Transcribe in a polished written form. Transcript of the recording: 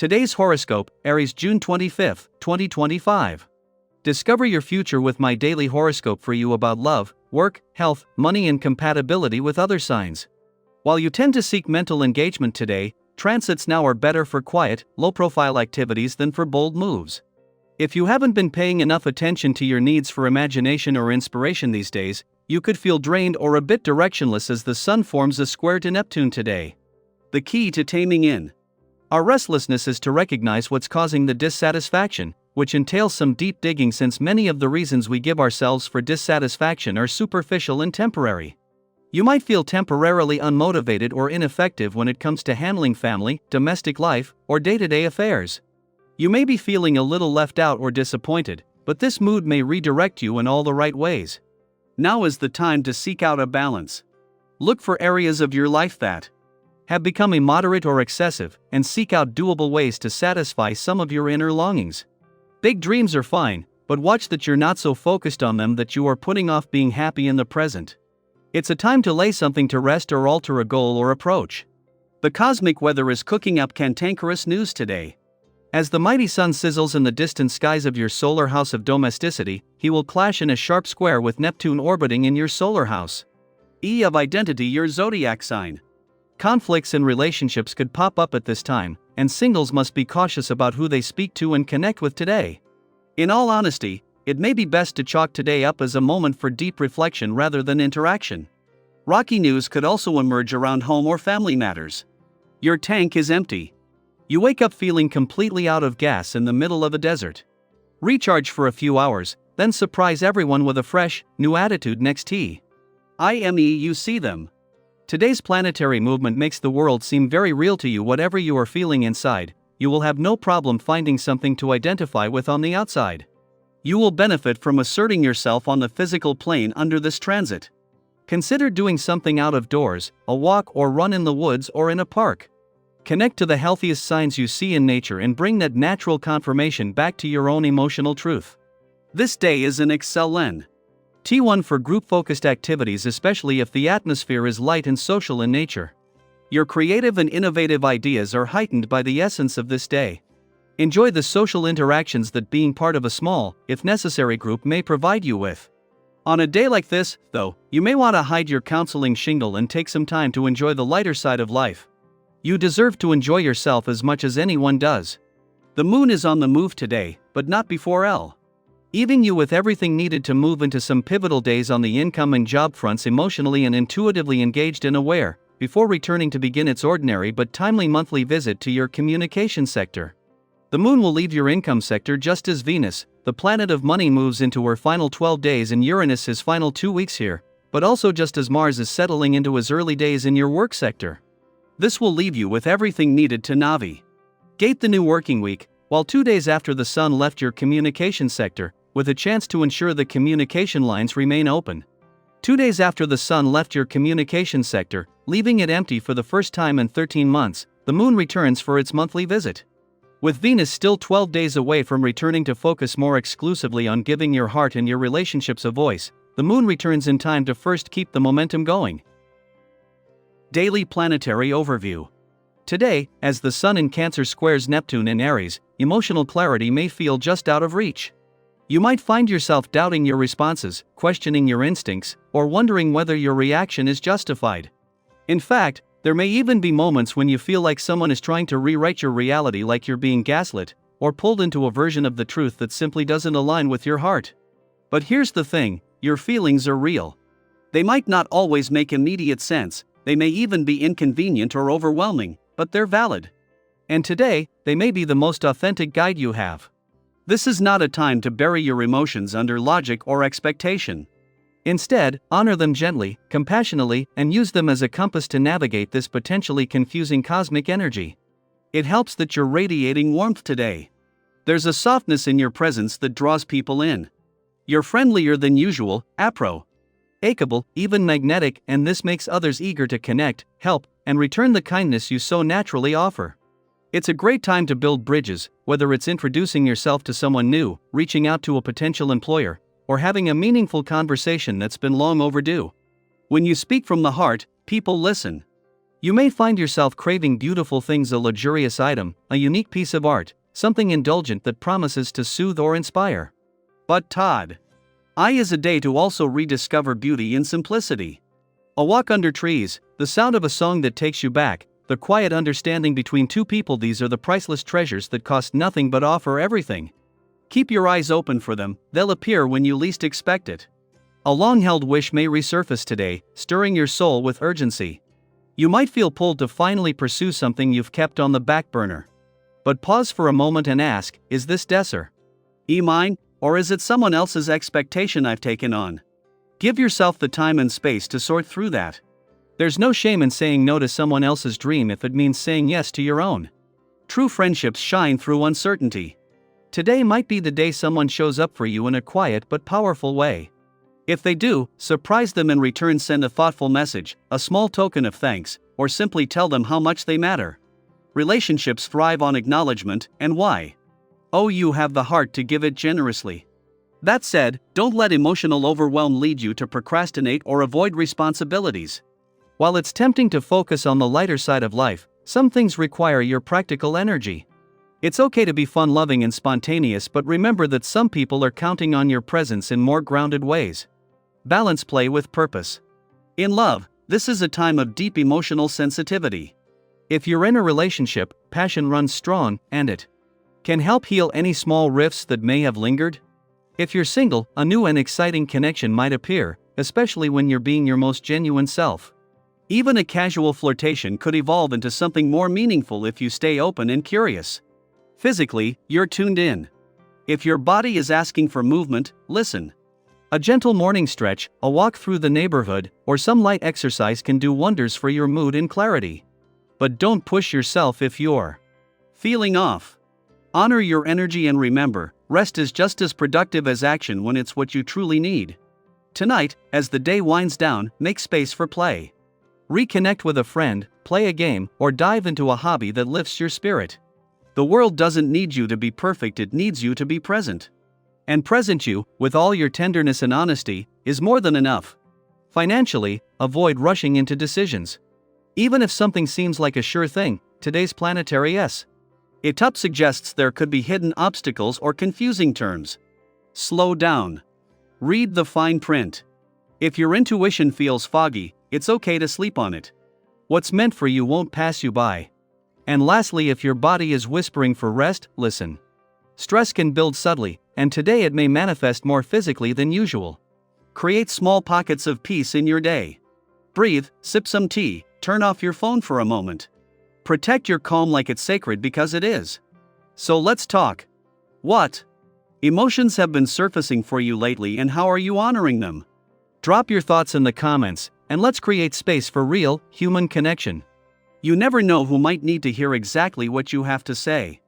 Today's horoscope, Aries, June 25, 2025. Discover your future with my daily horoscope for you about love, work, health, money, and compatibility with other signs. While you tend to seek mental engagement today, transits now are better for quiet, low-profile activities than for bold moves. If you haven't been paying enough attention to your needs for imagination or inspiration these days, you could feel drained or a bit directionless as the Sun forms a square to Neptune today. The key to taming in our restlessness is to recognize what's causing the dissatisfaction, which entails some deep digging since many of the reasons we give ourselves for dissatisfaction are superficial and temporary. You might feel temporarily unmotivated or ineffective when it comes to handling family, domestic life, or day-to-day affairs. You may be feeling a little left out or disappointed, but this mood may redirect you in all the right ways. Now is the time to seek out a balance. Look for areas of your life that have become immoderate or excessive, and seek out doable ways to satisfy some of your inner longings. Big dreams are fine, but watch that you're not so focused on them that you are putting off being happy in the present. It's a time to lay something to rest or alter a goal or approach. The cosmic weather is cooking up cantankerous news today. As the mighty sun sizzles in the distant skies of your solar house of domesticity, he will clash in a sharp square with Neptune orbiting in your solar house. E of identity, your zodiac sign. Conflicts in relationships could pop up at this time, and singles must be cautious about who they speak to and connect with today. In all honesty, it may be best to chalk today up as a moment for deep reflection rather than interaction. Rocky news could also emerge around home or family matters. Your tank is empty. You wake up feeling completely out of gas in the middle of a desert. Recharge for a few hours, then surprise everyone with a fresh, new attitude next tea. You see them. Today's planetary movement makes the world seem very real to you. Whatever you are feeling inside, you will have no problem finding something to identify with on the outside. You will benefit from asserting yourself on the physical plane under this transit. Consider doing something out of doors, a walk or run in the woods or in a park. Connect to the healthiest signs you see in nature and bring that natural confirmation back to your own emotional truth. This day is an excellent T1 for group-focused activities, especially if the atmosphere is light and social in nature. Your creative and innovative ideas are heightened by the essence of this day. Enjoy the social interactions that being part of a small, if necessary, group may provide you with. On a day like this, though, you may want to hide your counseling shingle and take some time to enjoy the lighter side of life. You deserve to enjoy yourself as much as anyone does. The moon is on the move today, but not before leaving you with everything needed to move into some pivotal days on the income and job fronts, emotionally and intuitively engaged and aware, before returning to begin its ordinary but timely monthly visit to your communication sector. The moon will leave your income sector just as Venus, the planet of money, moves into her final 12 days and Uranus his final 2 weeks here, but also just as Mars is settling into his early days in your work sector. This will leave you with everything needed to navigate the new working week, while 2 days after the sun left your communication sector, with a chance to ensure the communication lines remain open. 2 days after the sun left your communication sector, leaving it empty for the first time in 13 months, the moon returns for its monthly visit. With Venus still 12 days away from returning to focus more exclusively on giving your heart and your relationships a voice, the moon returns in time to first keep the momentum going. Daily planetary overview. Today, as the sun in Cancer squares Neptune in Aries, emotional clarity may feel just out of reach. You might find yourself doubting your responses, questioning your instincts, or wondering whether your reaction is justified. In fact, there may even be moments when you feel like someone is trying to rewrite your reality, like you're being gaslit, or pulled into a version of the truth that simply doesn't align with your heart. But here's the thing, your feelings are real. They might not always make immediate sense, they may even be inconvenient or overwhelming, but they're valid. And today, they may be the most authentic guide you have. This is not a time to bury your emotions under logic or expectation. Instead, honor them gently, compassionately, and use them as a compass to navigate this potentially confusing cosmic energy. It helps that you're radiating warmth today. There's a softness in your presence that draws people in. You're friendlier than usual, approachable, even magnetic, and this makes others eager to connect, help, and return the kindness you so naturally offer. It's a great time to build bridges, whether it's introducing yourself to someone new, reaching out to a potential employer, or having a meaningful conversation that's been long overdue. When you speak from the heart, people listen. You may find yourself craving beautiful things, a luxurious item, a unique piece of art, something indulgent that promises to soothe or inspire. But Todd, I is a day to also rediscover beauty in simplicity. A walk under trees, the sound of a song that takes you back, the quiet understanding between two people, these are the priceless treasures that cost nothing but offer everything. Keep your eyes open for them, they'll appear when you least expect it. A long-held wish may resurface today, stirring your soul with urgency. You might feel pulled to finally pursue something you've kept on the back burner. But pause for a moment and ask, is this mine, or is it someone else's expectation I've taken on? Give yourself the time and space to sort through that. There's no shame in saying no to someone else's dream if it means saying yes to your own. True friendships shine through uncertainty. Today might be the day someone shows up for you in a quiet but powerful way. If they do, surprise them in return, send a thoughtful message, a small token of thanks, or simply tell them how much they matter. Relationships thrive on acknowledgement, and why? Oh, you have the heart to give it generously. That said, don't let emotional overwhelm lead you to procrastinate or avoid responsibilities. While it's tempting to focus on the lighter side of life, some things require your practical energy. It's okay to be fun-loving and spontaneous, but remember that some people are counting on your presence in more grounded ways. Balance play with purpose. In love, this is a time of deep emotional sensitivity. If you're in a relationship, passion runs strong, and it can help heal any small rifts that may have lingered. If you're single, a new and exciting connection might appear, especially when you're being your most genuine self. Even a casual flirtation could evolve into something more meaningful if you stay open and curious. Physically, you're tuned in. If your body is asking for movement, listen. A gentle morning stretch, a walk through the neighborhood, or some light exercise can do wonders for your mood and clarity. But don't push yourself if you're feeling off. Honor your energy and remember, rest is just as productive as action when it's what you truly need. Tonight, as the day winds down, make space for play. Reconnect with a friend, play a game, or dive into a hobby that lifts your spirit. The world doesn't need you to be perfect, it needs you to be present. And present you, with all your tenderness and honesty, is more than enough. Financially, avoid rushing into decisions. Even if something seems like a sure thing, today's planetary It suggests there could be hidden obstacles or confusing terms. Slow down. Read the fine print. If your intuition feels foggy, it's okay to sleep on it. What's meant for you won't pass you by. And lastly, if your body is whispering for rest, listen. Stress can build subtly, and today it may manifest more physically than usual. Create small pockets of peace in your day. Breathe, sip some tea, turn off your phone for a moment. Protect your calm like it's sacred, because it is. So let's talk. What emotions have been surfacing for you lately, and how are you honoring them? Drop your thoughts in the comments, and let's create space for real, human connection. You never know who might need to hear exactly what you have to say.